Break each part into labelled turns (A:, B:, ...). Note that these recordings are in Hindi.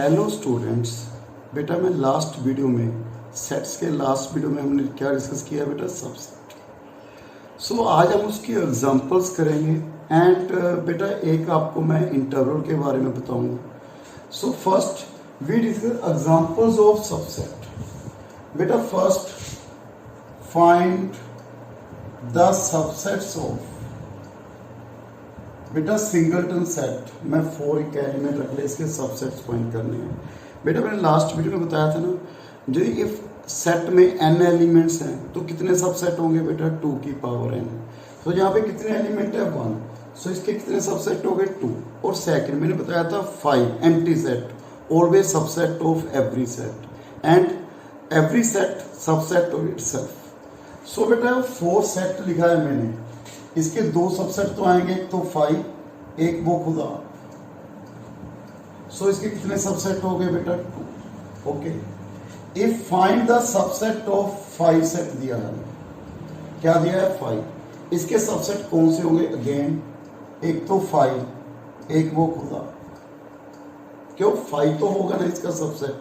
A: हेलो स्टूडेंट्स, बेटा मैं लास्ट वीडियो में सेट्स के लास्ट वीडियो में हमने क्या डिस्कस किया बेटा, सबसेट। सो आज हम उसकी एग्जांपल्स करेंगे एंड बेटा एक आपको मैं इंटरवल के बारे में बताऊंगा। So first we discuss examples of subset. बेटा first find the subsets of बेटा सिंगलटन सेट में 4 एलिमेंट रख ले, इसके सबसेट्स फाइंड करने हैं। बेटा मैंने लास्ट वीडियो में बताया था ना, जो इफ सेट में n एलिमेंट्स हैं तो कितने सबसेट होंगे बेटा, 2 की पावर n। तो यहाँ पे कितने एलिमेंट है 1, सो इसके कितने सबसेट हो गए 2। और सेकंड मैंने बताया था 5 empty set always subset of every set and every set subset of itself. So बेटा 4 सेट लिखा है मैंने, इसके 2 सबसेट तो आएंगे, एक तो 5 एक वो खुदा। सो इसके कितने सबसेट हो गए बेटा 2। Okay, if find the subset of 5 set दिया है, क्या दिया है 5। इसके सबसेट कौन से होंगे, अगेन एक तो 5 एक वो खुदा। क्यों 5 तो होगा ना इसका सबसेट।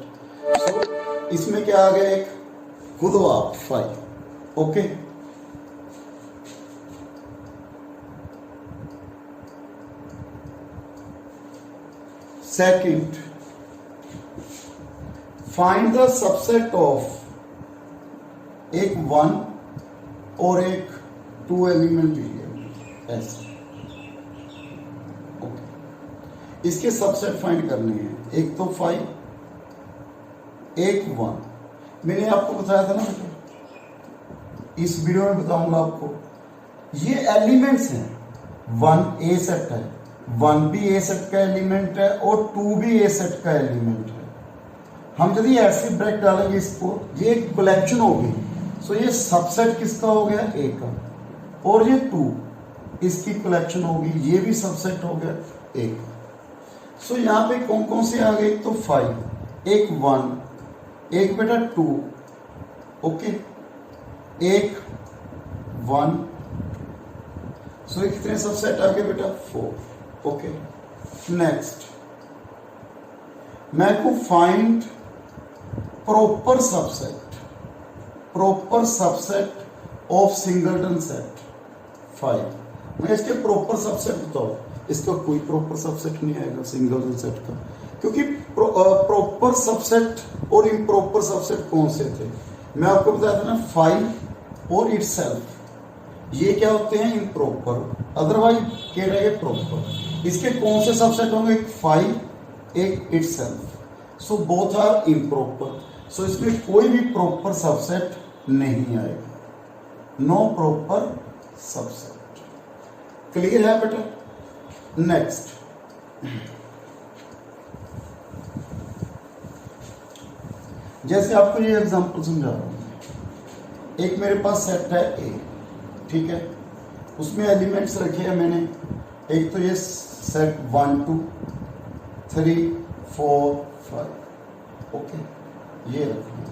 A: सो इसमें क्या आ गया, एक खुदवा 5। Okay, second find the subset of एक 1 और एक 2 एलिमेंट लिया ऐसे। ओके, इसके सबसेट फाइंड करने हैं, एक तो 5 एक 1। मैंने आपको बताया था ना बेटा, इस वीडियो में बताऊंगा आपको, ये एलिमेंट्स हैं। 1 ए सेट है, 1 भी ए सेट का एलिमेंट है और 2 भी ए सेट का एलिमेंट है। हम यदि ऐसे ब्रैकेट डालेंगे इसको, ये एक कलेक्शन होगी। सो ये सबसेट किसका हो गया, ए का, और ये 2 इसकी कलेक्शन होगी, ये भी सबसेट हो गया ए का। सो यहाँ पे कौन कौन से आ गए, एक तो 5 एक 1 एक बेटा 2। ओके, एक 1। सो कितने सबसेट आ गए बेटा 4। ओके, नेक्स्ट मैं को find proper subset of singleton set 5। मैं इसके प्रॉपर सबसेट बताऊं, इसका कोई प्रॉपर सबसेट नहीं आएगा सिंगलटन सेट का, क्योंकि प्रॉपर सबसेट और इम्प्रॉपर सबसेट कौन से थे मैं आपको बताया था ना, 5 और इटसेल्फ ये क्या होते हैं, इम्प्रॉपर, अदरवाइज क्या रहेगा प्रॉपर। इसके कौन से सबसेट होंगे, एक 5 एक itself. So both are improper. So इसमें कोई भी प्रॉपर सबसेट नहीं आएगा, नो प्रॉपर सबसेट। क्लियर है बेटा। नेक्स्ट जैसे आपको ये एग्जांपल समझा रहा हूं, एक मेरे पास सेट है ए, ठीक है, उसमें एलिमेंट्स रखे हैं मैंने, एक तो ये सेट 1 2 3 4 5। ओके, ये रखें।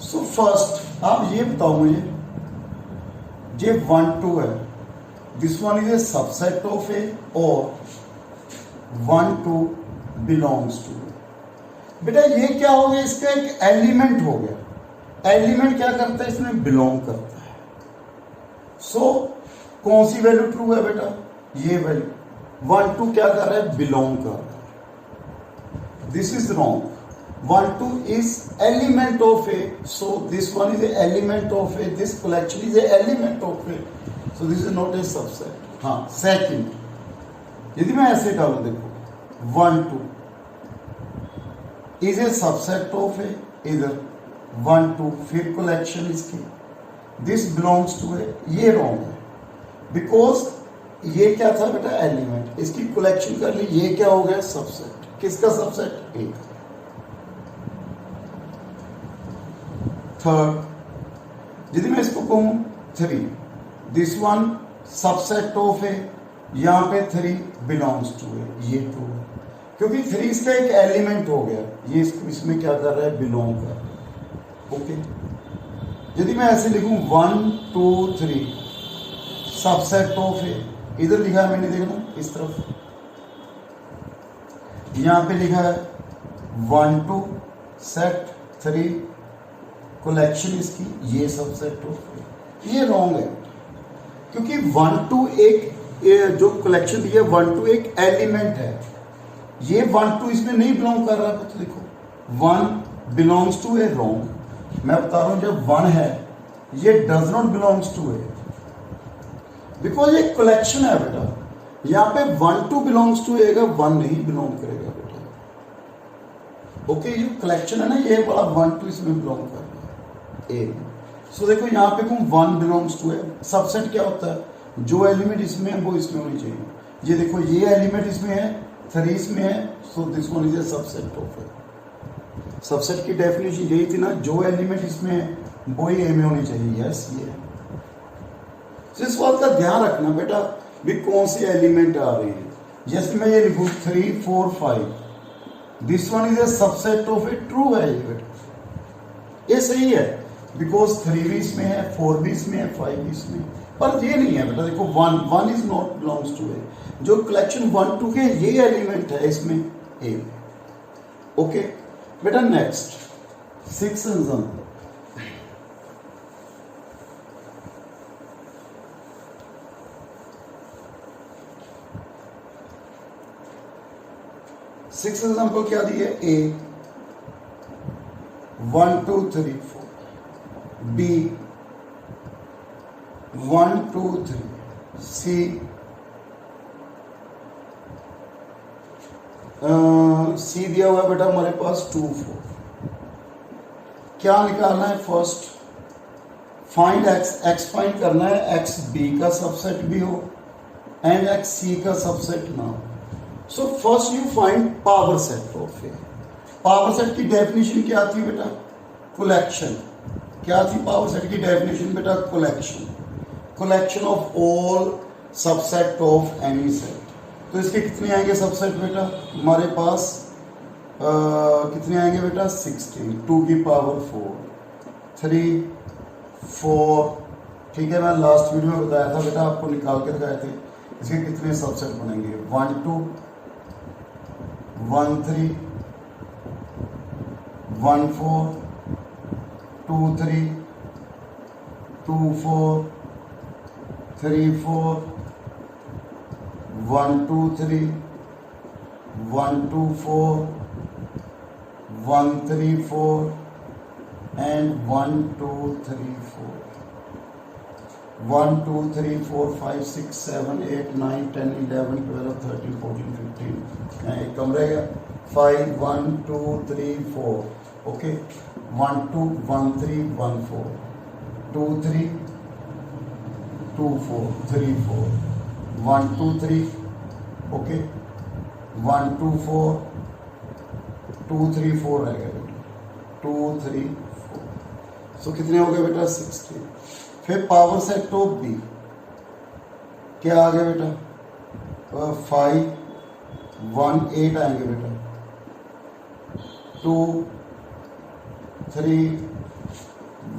A: सो फर्स्ट आप ये बताओ मुझे, ये 1 2 है, this one is a subset of A और 1 2 बिलोंग्स टू। बेटा ये क्या हो गया, इसका एक एलिमेंट हो गया। एलिमेंट क्या करता है, इसमें बिलोंग करता है। सो कौन सी वैल्यू ट्रू है बेटा, ये वैल्यू 1 2 क्या कर रहा है, बिलोंग कर रहा है। This is wrong. 1 2 is element of A, so this one is element of A, this collection is element of A, so this is not a subset. हाँ, सेकंड यदि मैं ऐसे डालू, देखो 1 2 इज ए सबसेट ऑफ ए, इधर 1 2 फिर कलेक्शन इसकी, दिस बिलोंग्स टू ए, ये रॉन्ग है, बिकॉज ये क्या था बेटा, एलिमेंट, इसकी कलेक्शन कर ली, ये क्या हो गया, सबसेट। किसका सबसेट, ए का। थर्ड यदि मैं इसको कहूं 3, दिस वन सबसेट ऑफ ए, यहां पे 3 बिलोंग्स टू ए, ये 2 है, क्योंकि 3 इसका एक एलिमेंट हो गया, ये इसमें क्या कर रहा है, बिलोंग कर रहा है। ओके, यदि मैं ऐसे लिखूं 1 2 3 सबसेट ऑफ ए, इधर लिखा है मैंने, देखना इस तरफ यहाँ पे लिखा है 1 2 सेट 3 कलेक्शन इसकी, ये सबसेट ऑफ, ये रॉन्ग है क्योंकि 1 2 एक जो कलेक्शन दिया 1 2 एक एलिमेंट है, ये 1 2 इसमें नहीं बिलोंग कर रहा है। तो देखो 1 बिलोंग्स टू ए, रॉन्ग। मैं बता रहा हूं जब 1 है ये does not belongs to A, because ये कलेक्शन है बेटा। यहाँ पे 1 2 बिलोंग्स टू ए का 1 नहीं बिलोंग करेगा बेटा। ओके, ये कलेक्शन है ना, ये वाला 1 2 इसमें बिलोंग कर रहा है ए। सो देखो यहाँ पे कौन 1 बिलोंग्स टू ए। सबसेट क्या होता है, जो एलिमेंट इसमें है वो इसमें होनी चाहिए। ये देखो ये एलिमेंट इसमें है, 3 इसमें है, so this one is a subset of A. Subset की डेफिनेशन यही थी ना, जो एलिमेंट इसमें है वो ही ए में होनी चाहिए। यस, ये है। तो इस बात का ध्यान रखना बेटा भी कौन सी एलिमेंट आ रही है। जैसे मैं ये लिखूं 3 4 5, this one is a subset of A, true है ये बेटा, ये सही है बिकॉज 3 भी इसमें है, 4 भी इसमें है, 5 भी इसमें है। पर ये नहीं है बेटा, देखो 1 इज नॉट बिलोंग्स टू ए। जो कलेक्शन 1 2 के ये एलिमेंट है इसमें ए। ओके बेटा, नेक्स्ट 6 एग्जांपल। सिक्स एग्जाम्पल क्या दिए, ए 1 2 3 4, बी 1 2 3, सी सी दिया हुआ है बेटा हमारे पास 2 4। क्या निकालना है, first find x, x find करना है, एक्स बी का सबसेट भी हो एंड एक्स सी का सबसेट ना हो। So first you find power set of A. Power set की डेफिनेशन क्या थी बेटा, कलेक्शन। क्या थी पावर सेट की डेफिनेशन बेटा, collection, collection of all subset of any set. तो इसके कितने आएंगे सबसेट बेटा हमारे पास, कितने आएंगे बेटा 16, 2 की पावर 4, 3 4। ठीक है, मैं लास्ट वीडियो में बताया था बेटा, आपको निकाल के दिखाए थे इसके कितने सबसेट बनेंगे, 1 2 1 3 1 4 2 3 2 4 3 4 1 2 3 1 2 4 1 3 4 and 1 2 3 4 1 2 3 4 5 6 7 8 9 10 11 12 13 14 15 एक कम रहेगा 5 1 2 3 4। ओके, 1 2 1 3 1 4 2 3 2 4 3 4 1 2 3। ओके, 1 2 4 2 3 4 रहेगा बेटा, 2 3 4। सो कितने हो गए बेटा 16। फिर पावर सेट ऑफ बी क्या आ गया बेटा, 5 1 8 आएंगे बेटा, 2 3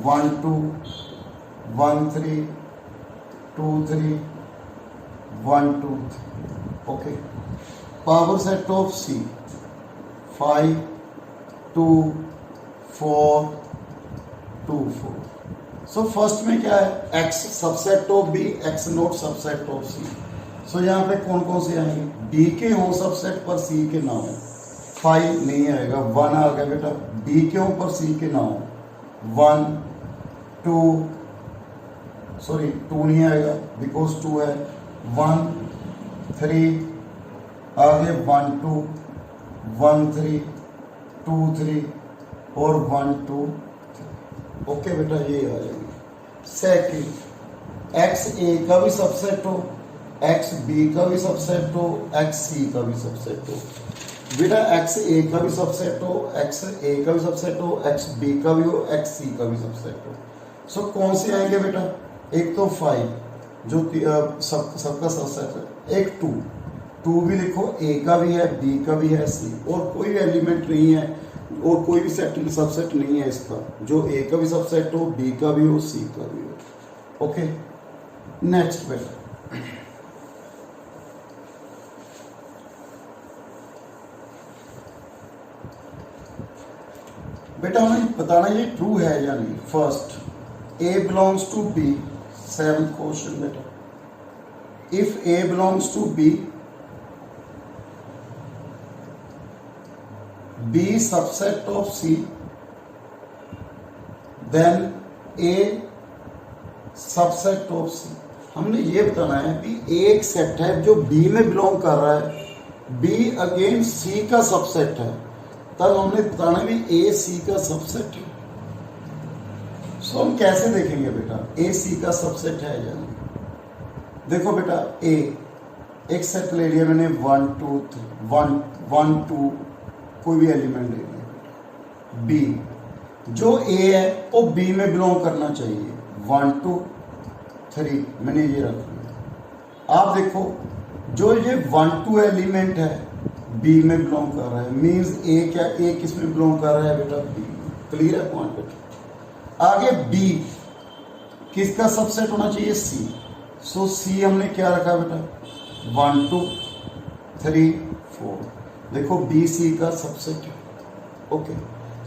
A: 1 2 1 3 2 3 1 2 3। Okay, power set of C 5 2 4 2 4। So first में क्या है, X subset of B, X not subset of C. So यहाँ पे कौन कौन से आएंगे, बी के हों सबसेट पर सी के ना हो, 5 नहीं आएगा, 1 आ गया बेटा, बी के हों पर सी के ना हो, 1 2 सॉरी 2 नहीं आएगा बिकॉज 2 है, 1 3 आगे 1 2 1 3 2 3 और 1 2 3। ओके बेटा, ये आ जाएगी। सेकंड, एक्स ए का भी सबसेट हो, एक्स बी का भी सबसेट हो, एक्स सी का भी सबसेट हो। बेटा एक्स ए का भी सबसेट हो, एक्स ए का भी सबसेट हो, एक्स बी का भी हो, एक्स सी का भी सबसेट हो। सो कौन से आएंगे बेटा, एक तो 5 जो सबका सबसेट है, एक 2 भी लिखो, ए का भी है, बी का भी है, सी, और कोई एलिमेंट नहीं है और कोई भी सेट सबसेट नहीं है इसका जो ए का भी सबसेट हो, बी का भी हो, सी का भी हो। ओके, नेक्स्ट बेटा बेटा हमें बताना ये ट्रू है या नहीं। First A belongs to B, seventh question बेटा, if A belongs to B, B subset of C, then A subset of C. हमने ये बताना है कि एक सेट है जो बी में बिलोंग कर रहा है, बी अगेन सी का सबसेट है, तब हमने बताना भी ए सी का सबसेट है। सो हम कैसे देखेंगे बेटा ए सी का सबसेट है या नहीं। देखो बेटा ए एक सेट ले लिया मैंने 1 2 3 1 2 कोई भी एलिमेंट ले लिया। बी जो ए है वो बी में बिलोंग करना चाहिए, 1 2 3 मैंने ये रख लिया। आप देखो जो ये 1 2 एलिमेंट है बी में बिलोंग कर रहा है, मींस ए क्या, ए किस में बिलोंग कर रहा है बेटा, बी। क्लियर है पॉइंट बेटा। आगे बी किसका सबसेट होना चाहिए, सी। सो सी हमने क्या रखा बेटा, 1 2 3 4। देखो बी सी का सबसेट है, okay.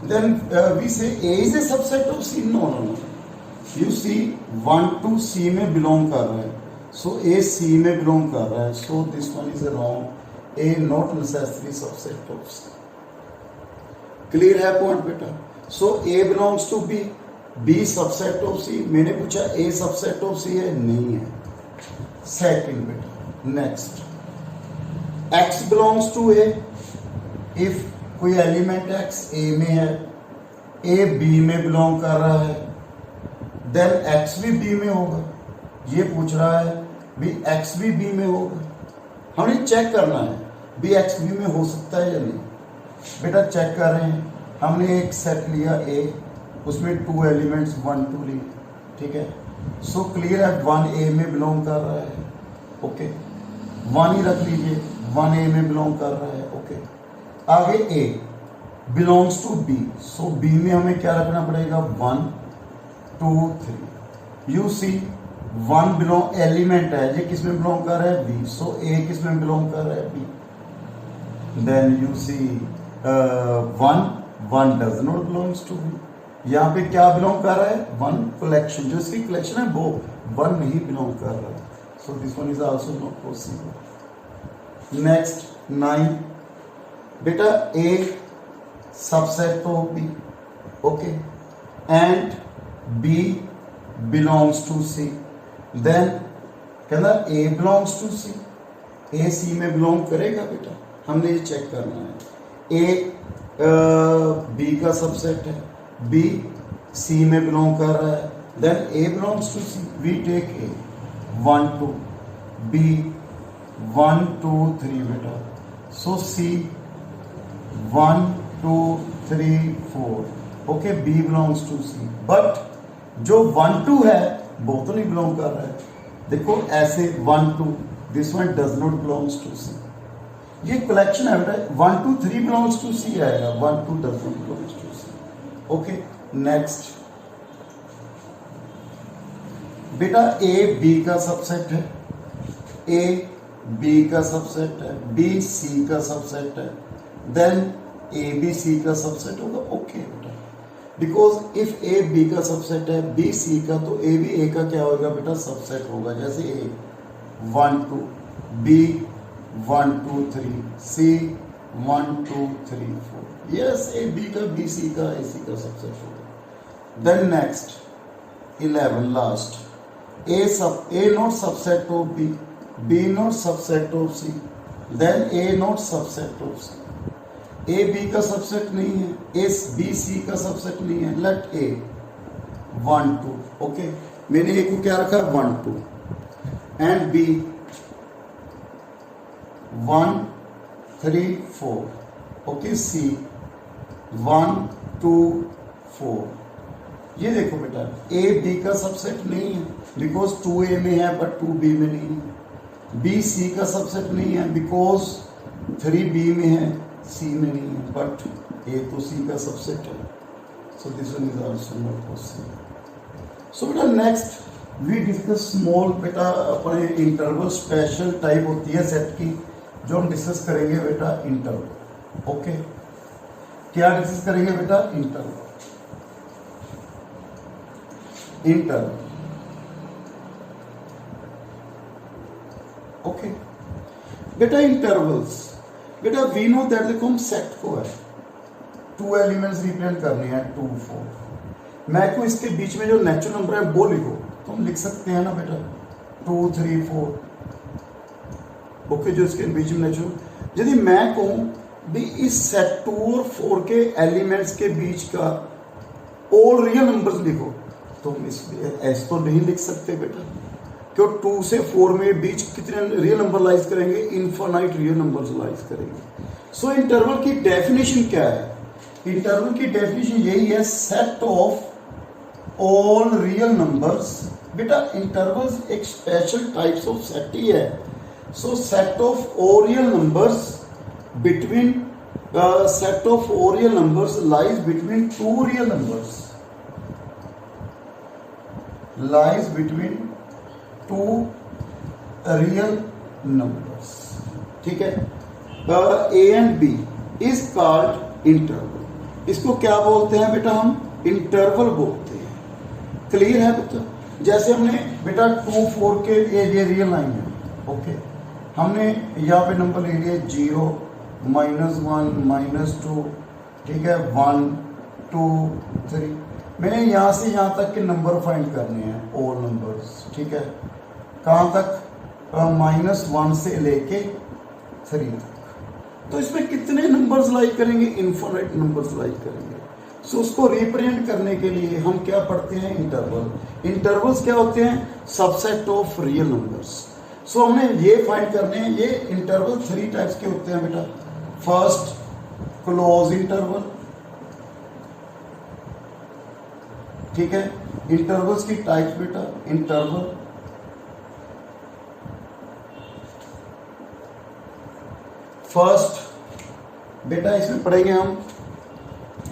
A: Then we say A is a subset of C, no no no, you see 1 2 C में बिलोंग कर रहा है, सो ए सी में बिलोंग कर रहा है, so this one is wrong, A not necessary subset of C. Clear है पॉइंट बेटा। So A belongs to B, B subset of C. मैंने पूछा ए सबसेट ऑफ सी है, नहीं है। सेकंड बेटा next, X belongs to A, if कोई एलिमेंट एक्स ए में है, ए बी में बिलोंग कर रहा है, देन एक्स भी बी में होगा। ये पूछ रहा है भी एक्स भी बी में होगा, हमें चेक करना है भी एक्स बी में हो सकता है या नहीं। बेटा चेक कर रहे हैं, हमने एक सेट लिया ए, उसमें 2 एलिमेंट्स 1 2 लिए, ठीक है। सो क्लियर है 1 ए में बिलोंग कर रहा है, ओके। 1 ही रख लीजिए, 1 ए में बिलोंग कर रहा है, ओके। आगे A belongs to B, so B में हमें क्या रखना पड़ेगा, 1 2 3। यू सी 1 बिलोंग एलिमेंट है, ये किस में बिलोंग कर रहा है, बी, सो ए किस में बिलोंग कर रहा है, B. Then you see 1 does not belongs to B, यहाँ पे क्या बिलोंग कर रहा है, 1 कलेक्शन, जो इसकी कलेक्शन है वो 1 नहीं बिलोंग कर रहा है, so this one is also not possible. Next 9 बेटा A subset of B, okay, and B belongs to C, then कहना ए बिलोंग्स टू सी, ए सी में बिलोंग करेगा बेटा, हमने ये चेक करना है। ए बी का सबसेट है, बी सी में बिलोंग कर रहा है, then A belongs to C, we take A 1 2, B 1 2 3 बेटा, so C 1 2 3 4, okay, B belongs to C. But जो 1 2 है वो तो नहीं बिलोंग कर रहा है, देखो ऐसे 1 2, this one does not belongs to C, ये कलेक्शन है बेटा, 1 2 3 बिलोंग्स टू सी आएगा, 1 2 does not belongs to C, okay. Next बेटा ए बी का सबसेट है, ए बी का सबसेट है, बी सी का सबसेट है, देन ए बी सी का सबसेट होगा, ओके बेटा। बिकॉज इफ ए बी का सबसेट है, बी सी का, तो ए भी ए का क्या होगा बेटा, सबसेट होगा। जैसे A 1 2, B 1 2 3, C 1 2 3 4, yes A B का बी सी का ए सी का सबसेट होगा। Then next 11 last, A not subset of B, B not subset of C, then A not subset of C, A B का सबसेट नहीं है, ए बी सी का सबसेट नहीं है, लेट ए 1 2, ओके, मैंने ए को क्या रखा 1 2, एंड बी 1 3 4, ओके, सी 1 2 4। ये देखो बेटा ए बी का सबसेट नहीं है, बिकॉज 2 ए में है बट 2 बी में नहीं है। बी सी का सबसेट नहीं है, बिकॉज 3 बी में है, सी में नहीं है, बट ए तो सी का सबसेट है, so this one is also not possible. So बेटा नेक्स्ट वी डिस्कस स्मॉल, बेटा अपने इंटरवल स्पेशल टाइप होती है सेट की, जो हम डिस्कस करेंगे बेटा इंटरवल, ओके। क्या डिस्कस करेंगे बेटा? इंटरवल। ओके बेटा, इंटरवल्स, बेटा वी नो दैट, देखो हम सेट को है 2 एलिमेंट्स रिप्रेजेंट करने हैं 2 4। मैं को इसके बीच में जो नेचुरल नंबर है वो लिखो, तो हम लिख सकते हैं ना बेटा 2 3 4। ओके, जो इसके बीच में नेचुरल, यदि मैं कहूं भी इस सेट 2 और 4 के एलिमेंट्स के बीच का ऑल रियल नंबर्स लिखो, तो हम इस ऐसे तो नहीं लिख सकते बेटा, क्यों 2 से 4 में बीच कितने रियल नंबर लाइज करेंगे? इनफाइनाइट रियल नंबर्स लाइज करेंगे। सो इंटरवल की डेफिनेशन क्या है? इंटरवल की डेफिनेशन यही है, set of all real numbers. बेटा इंटरवल्स एक स्पेशल टाइप्स ऑफ सेट ही है। So set of all real numbers between set of all real numbers lies between 2 real numbers, lies between 2 real numbers. ठीक है, A and B is called interval. इसको क्या बोलते हैं बेटा? हम इंटरवल बोलते हैं। क्लियर है बेटा? जैसे हमने बेटा 2 4 के ये रियल लाइन है। ओके, हमने यहाँ पे नंबर ले लिए 0 -1 -2, ठीक है, 1 2 3। मैंने यहाँ से यहाँ तक के नंबर फाइंड करने हैं, ऑल नंबर्स। ठीक है, कहाँ तक? -1 से लेके 3 तक। तो इसमें कितने नंबर्स लाइक करेंगे? इनफाइनाइट नंबर्स लाइक करेंगे। सो उसको रिप्रेजेंट करने के लिए हम क्या पढ़ते हैं? इंटरवल। इंटरवल्स क्या होते हैं? Subset of real numbers. So हमने ये फाइंड करने हैं। ये इंटरवल 3 टाइप्स के होते हैं बेटा। First, close interval. ठीक है, इंटरवल्स की टाइप्स बेटा, इंटरवल फर्स्ट बेटा इसमें पढ़ेंगे हम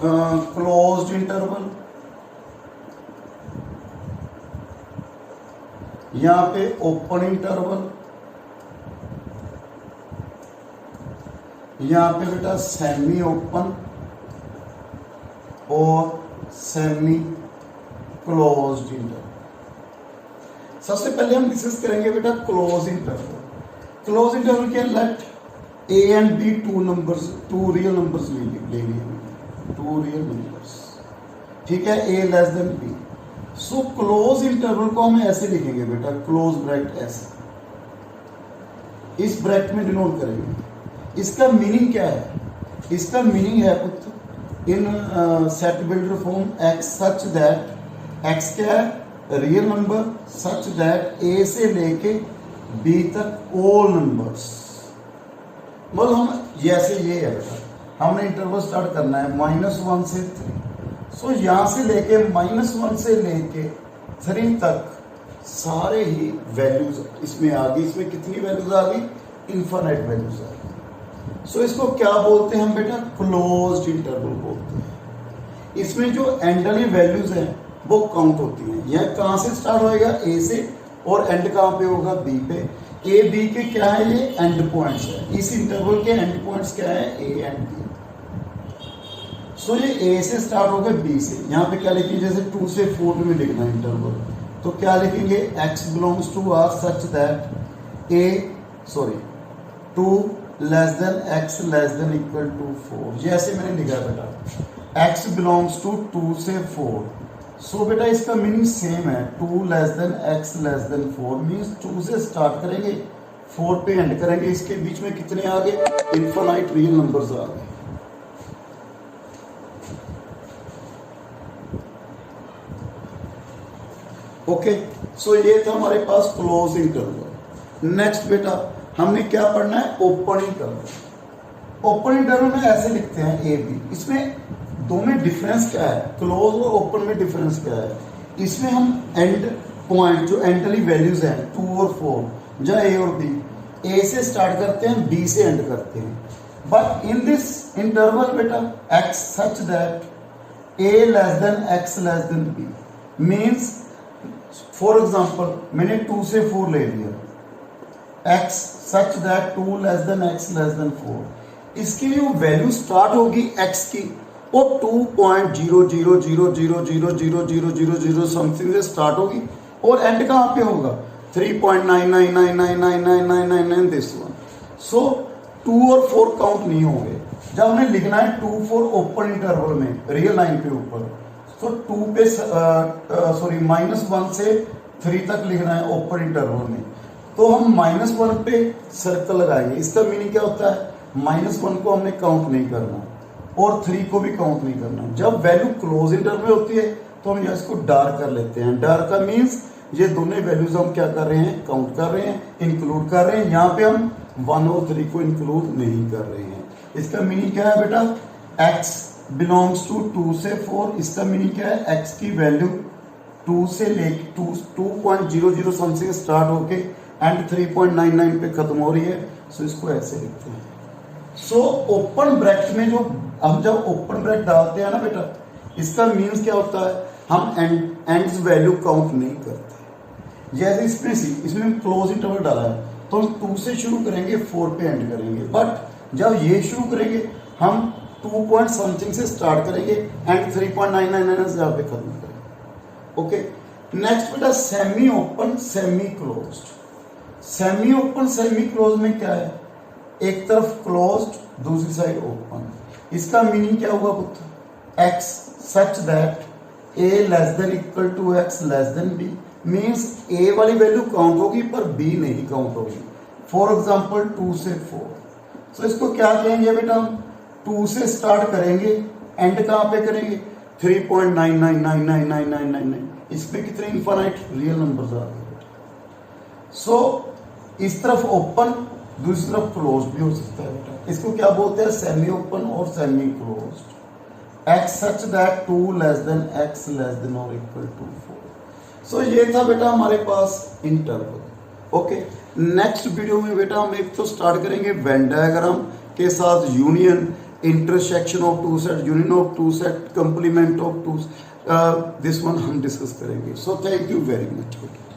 A: क्लोज्ड इंटरवल, यहां पे ओपन इंटरवल, यहां पे बेटा सेमी ओपन और सेमी क्लोज्ड इंटरवल। सबसे पहले हम डिस्कस करेंगे बेटा क्लोज इंटरवल। क्लोज इंटरवल क्या? Let A and B 2 numbers, 2 real numbers ले लिए, 2 रियल नंबर्स। ठीक है, A less than B. So close interval को हम ऐसे लिखेंगे बेटा, क्लोज ब्रैकेट ऐसे, इस ब्रैकेट में डिनोट करेंगे। इसका मीनिंग क्या है? इसका मीनिंग है पुत्र इन set builder form x such that, x क्या है? रियल नंबर, सच दैट ए से लेके बी तक ऑल नंबर्स। मतलब हम जैसे ये है बेटा, हमने इंटरवल स्टार्ट करना है -1 से 3। सो यहां से लेके -1 से लेके 3 तक सारे ही वैल्यूज इसमें आ गई। इसमें कितनी वैल्यूज आ गई? इनफाइनाइट वैल्यूज आ गई। सो इसको क्या बोलते हैं हम बेटा? क्लोज्ड इंटरवल बोलते हैं। इसमें जो एंड वाली वैल्यूज हैं वो काउंट होती हैं। यह कहां से स्टार्ट होएगा? ए से, और एंड कहां पे होगा? बी पे। ए बी के क्या है? ये एंड पॉइंट्स है। इस इंटरवल के एंड पॉइंट्स क्या है? A and B. सो ये ए से स्टार्ट होगा बी से। यहाँ पे क्या लिखेंगे? जैसे 2 से 4 में लिखना है इंटरवल, तो क्या लिखेंगे? x belongs to R such that A 2 less than x less than equal to 4। जैसे मैंने लिखा है बेटा, x बिलोंग्स टू 2 से 4। सो बेटा इसका मीनिंग सेम है, 2 less than x less than 4 means 2 से स्टार्ट करेंगे 4 पे एंड करेंगे। इसके बीच में कितने आ गए? इनफाइनाइट रियल नंबर्स आ गए। ओके, सो ये था हमारे पास क्लोज इंटरवल। नेक्स्ट बेटा हमने क्या पढ़ना है? Open interval. ओपन इंटरवल में ऐसे लिखते हैं ए बी। इसमें दो में डिफरेंस क्या है? क्लोज और ओपन में डिफरेंस क्या है? इसमें हम एंड पॉइंट जो एंड वाली वैल्यूज हैं 2 और 4, जहाँ ए और बी, ए से स्टार्ट करते हैं, बी से एंड करते हैं। बट इन दिस इंटरवल बेटा X such that A less than X less than B means, for example मैंने 2 से 4 ले लिया, x such that 2 less than x less than 4। इसकी जो वैल्यू स्टार्ट होगी x की, वो 2.00000000 समथिंग से स्टार्ट होगी और एंड कहाँ पे होगा 3.99999999 दिस वन। सो 2 और 4 काउंट नहीं होंगे। जब हमें लिखना है 2 4 ओपन इंटरवल में रियल लाइन पे ऊपर, तो 2 पे -1 से 3 तक लिखना है ओपन इंटरवल में, तो हम -1 पे सर्कल लगाएंगे। इसका मीनिंग क्या होता है, -1 को हमने काउंट नहीं करना और 3 को भी काउंट नहीं करना। जब वैल्यू क्लोज इंटरवल में होती है तो हम यहाँ इसको डार्क कर लेते हैं। डार्क का मीन्स ये दोनों वैल्यूज हम क्या कर रहे हैं, काउंट कर रहे हैं, इंक्लूड कर रहे हैं। यहाँ पे हम 1 और 3 को इंक्लूड नहीं कर रहे हैं। इसका मीनिंग क्या है बेटा, x बिलोंग्स टू 2 से 4। इसका मीनिंग क्या है, x की वैल्यू 2 से लेके 2.00 समथिंग स्टार्ट होके एंड 3.99 पे खत्म हो रही है। सो इसको ऐसे लिखते हैं। सो ओपन ब्रैकेट में जो हम जब ओपन ब्रैकेट डालते हैं ना बेटा, इसका मीन्स क्या होता है, हम एंड्स वैल्यू काउंट नहीं करते। जैसे इसमें क्लोज इंटरवल डाला है तो हम 2 से शुरू करेंगे 4 पे एंड करेंगे, बट जब ये शुरू करेंगे हम 2 पॉइंट समथिंग से स्टार्ट करेंगे एंड 3.999 से यहाँ पे खत्म करेंगे। ओके, नेक्स्ट बेटा semi open semi closed. Semi open semi close में क्या है, एक तरफ क्लोज्ड दूसरी साइड ओपन। इसका मीनिंग क्या होगा पुत्र, x such that a less than equal to x less than b, means a वाली वैल्यू काउंट होगी पर b नहीं काउंट होगी। फॉर एग्जाम्पल 2 से 4। सो इसको क्या कहेंगे बेटा, हम 2 से स्टार्ट करेंगे एंड कहाँ पे करेंगे 3.99999999। इसमें कितने इनफाइनाइट रियल नंबर्स आ गए। सो इस तरफ ओपन दूसरी तरफ क्लोज भी हो सकता है बेटा। इसको क्या बोलते हैं, सेमी ओपन और semi closed. x such that 2 less than x less then और इक्वल टू 4। सो ये था बेटा हमारे पास इंटरवल। ओके, नेक्स्ट वीडियो में बेटा हम एक तो स्टार्ट करेंगे वेन डायग्राम के साथ union, intersection of two set, union of two set, complement of two, this one हम डिस्कस करेंगे। So thank you very much बेटा।